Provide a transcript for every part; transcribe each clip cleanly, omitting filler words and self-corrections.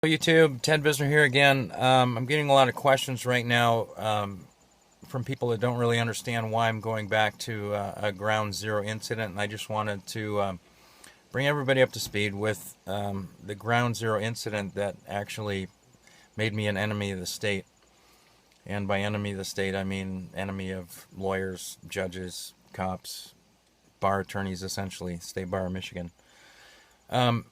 YouTube, Ted Visner here again. I'm getting a lot of questions right now from people that don't really understand why I'm going back to a ground zero incident, and I just wanted to bring everybody up to speed with the ground zero incident that actually made me an enemy of the state. And by enemy of the state, I mean enemy of lawyers, judges, cops, bar attorneys, essentially, State Bar of Michigan. I'm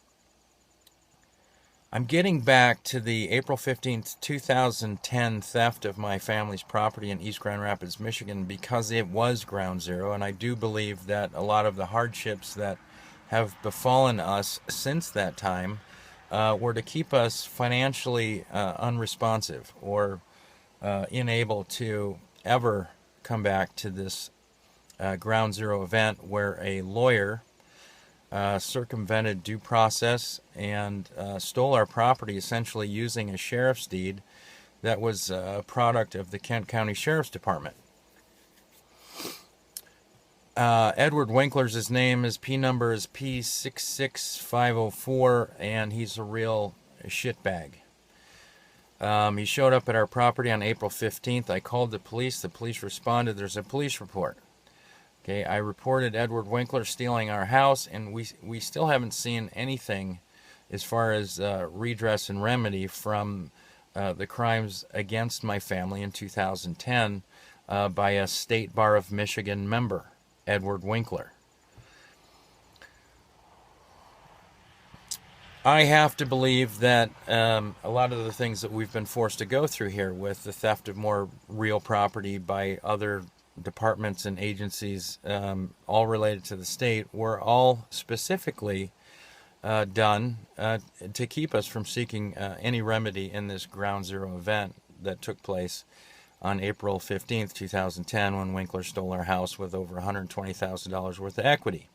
getting back to the April 15th, 2010 theft of my family's property in East Grand Rapids, Michigan, because it was ground zero, and I do believe that a lot of the hardships that have befallen us since that time were to keep us financially unresponsive or unable to ever come back to this ground zero event where a lawyer circumvented due process and stole our property, essentially using a sheriff's deed that was a product of the Kent County Sheriff's Department. Edward Winkler's his name. His P number is P66504, and he's a real shitbag. He showed up at our property on April 15th. I called the police. The police responded. There's a police report. Okay, I reported Edward Winkler stealing our house, and we still haven't seen anything as far as redress and remedy from the crimes against my family in 2010 by a State Bar of Michigan member, Edward Winkler. I have to believe that a lot of the things that we've been forced to go through here with the theft of more real property by other departments and agencies, all related to the state, were all specifically done to keep us from seeking any remedy in this ground zero event that took place on April 15th, 2010, when Winkler stole our house with over $120,000 worth of equity.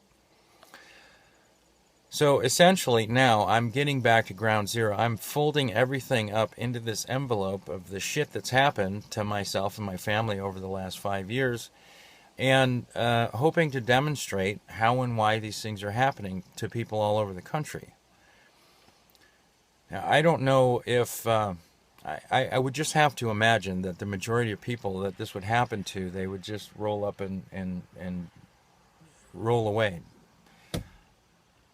So essentially now I'm getting back to ground zero. I'm folding everything up into this envelope of the shit that's happened to myself and my family over the last 5 years, and hoping to demonstrate how and why these things are happening to people all over the country. Now, I don't know if I would just have to imagine that the majority of people that this would happen to, they would just roll up and roll away.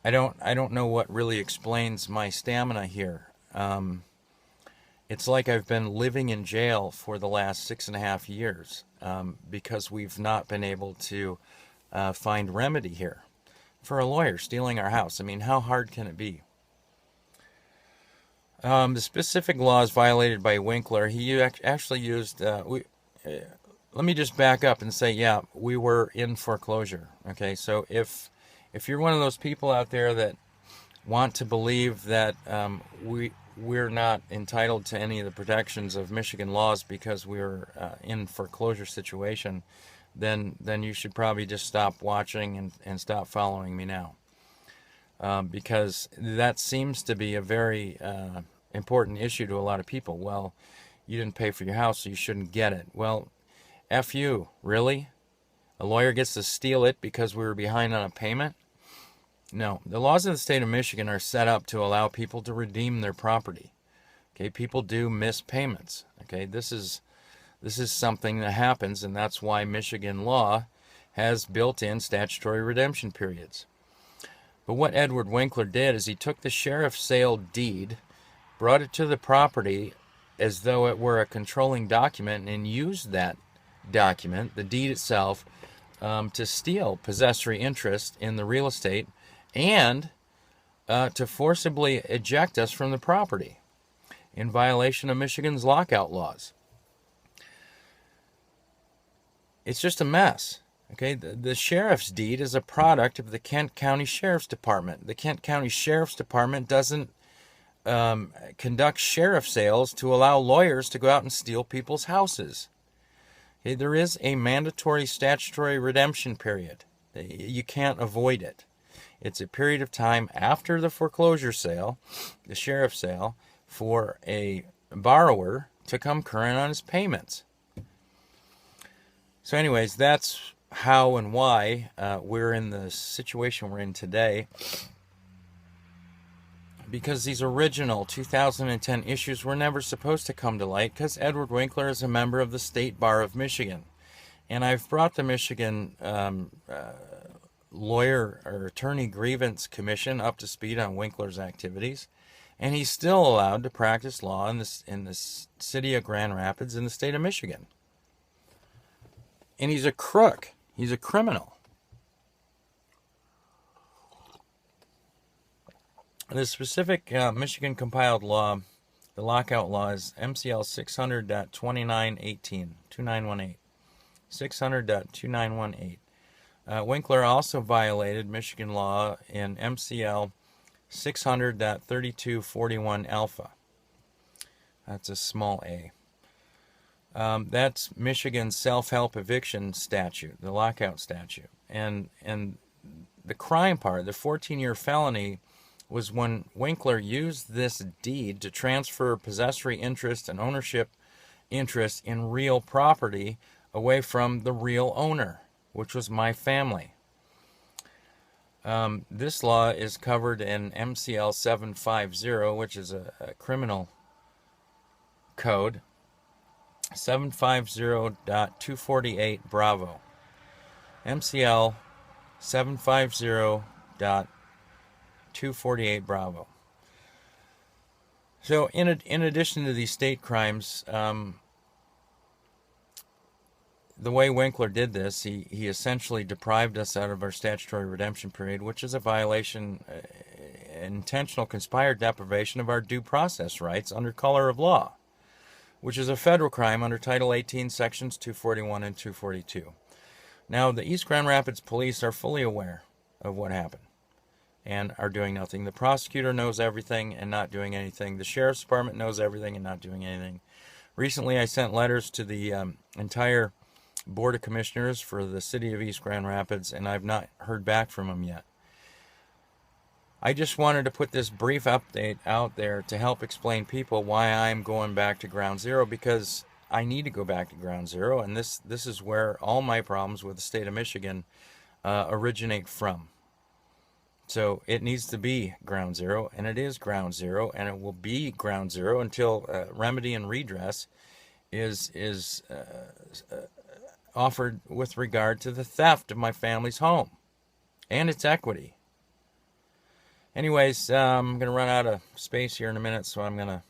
I don't know what really explains my stamina here. It's like I've been living in jail for the last 6.5 years because we've not been able to find remedy here for a lawyer stealing our house. I mean, how hard can it be? The specific laws violated by Winkler, he actually used... let me just back up and say, yeah, we were in foreclosure. Okay, so if you're one of those people out there that want to believe that we're not entitled to any of the protections of Michigan laws because we're in foreclosure situation, then you should probably just stop watching and stop following me now. Because that seems to be a very important issue to a lot of people. Well, you didn't pay for your house, so you shouldn't get it. Well, F you, really? A lawyer gets to steal it because we were behind on a payment? No, the laws of the state of Michigan are set up to allow people to redeem their property. Okay, people do miss payments. Okay, this is something that happens, and that's why Michigan law has built-in statutory redemption periods. But what Edward Winkler did is he took the sheriff's sale deed, brought it to the property as though it were a controlling document, and used that document, the deed itself, to steal possessory interest in the real estate and to forcibly eject us from the property in violation of Michigan's lockout laws. It's just a mess. Okay, the sheriff's deed is a product of the Kent County Sheriff's Department. The Kent County Sheriff's Department doesn't conduct sheriff sales to allow lawyers to go out and steal people's houses. Okay, there is a mandatory statutory redemption period. You can't avoid it. It's a period of time after the foreclosure sale, the sheriff's sale, for a borrower to come current on his payments. So anyways, that's how and why we're in the situation we're in today. because these original 2010 issues were never supposed to come to light, because Edward Winkler is a member of the State Bar of Michigan. And I've brought the Michigan lawyer or attorney grievance commission up to speed on Winkler's activities, and he's still allowed to practice law in the city of Grand Rapids in the state of Michigan. And he's a crook. He's a criminal. The specific Michigan compiled law, the lockout law, is MCL 600.2918, 2918. 600.2918. Winkler also violated Michigan law in MCL 600.3241 alpha. That's a small a. That's Michigan's self-help eviction statute, the lockout statute. And the crime part, the 14-year felony, was when Winkler used this deed to transfer possessory interest and ownership interest in real property away from the real owner, which was my family. This law is covered in MCL 750, which is a criminal code, 750.248 Bravo. MCL 750.248 Bravo. So in addition to these state crimes, the way Winkler did this, he essentially deprived us out of our statutory redemption period, which is a violation, intentional conspired deprivation of our due process rights under color of law, which is a federal crime under Title 18, Sections 241 and 242. Now, the East Grand Rapids police are fully aware of what happened and are doing nothing. The prosecutor knows everything and not doing anything. The sheriff's department knows everything and not doing anything. Recently, I sent letters to the entire Board of Commissioners for the city of East Grand Rapids, and I've not heard back from them yet. I just wanted to put this brief update out there to help explain people why I'm going back to ground zero, because I need to go back to ground zero, and this is where all my problems with the state of Michigan originate from. So it needs to be ground zero, and it is ground zero, and it will be ground zero until remedy and redress is offered with regard to the theft of my family's home and its equity. Anyways, I'm going to run out of space here in a minute, so I'm going to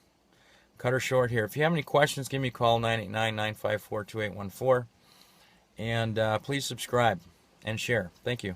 cut her short here. If you have any questions, give me a call, 989-954-2814. And please subscribe and share. Thank you.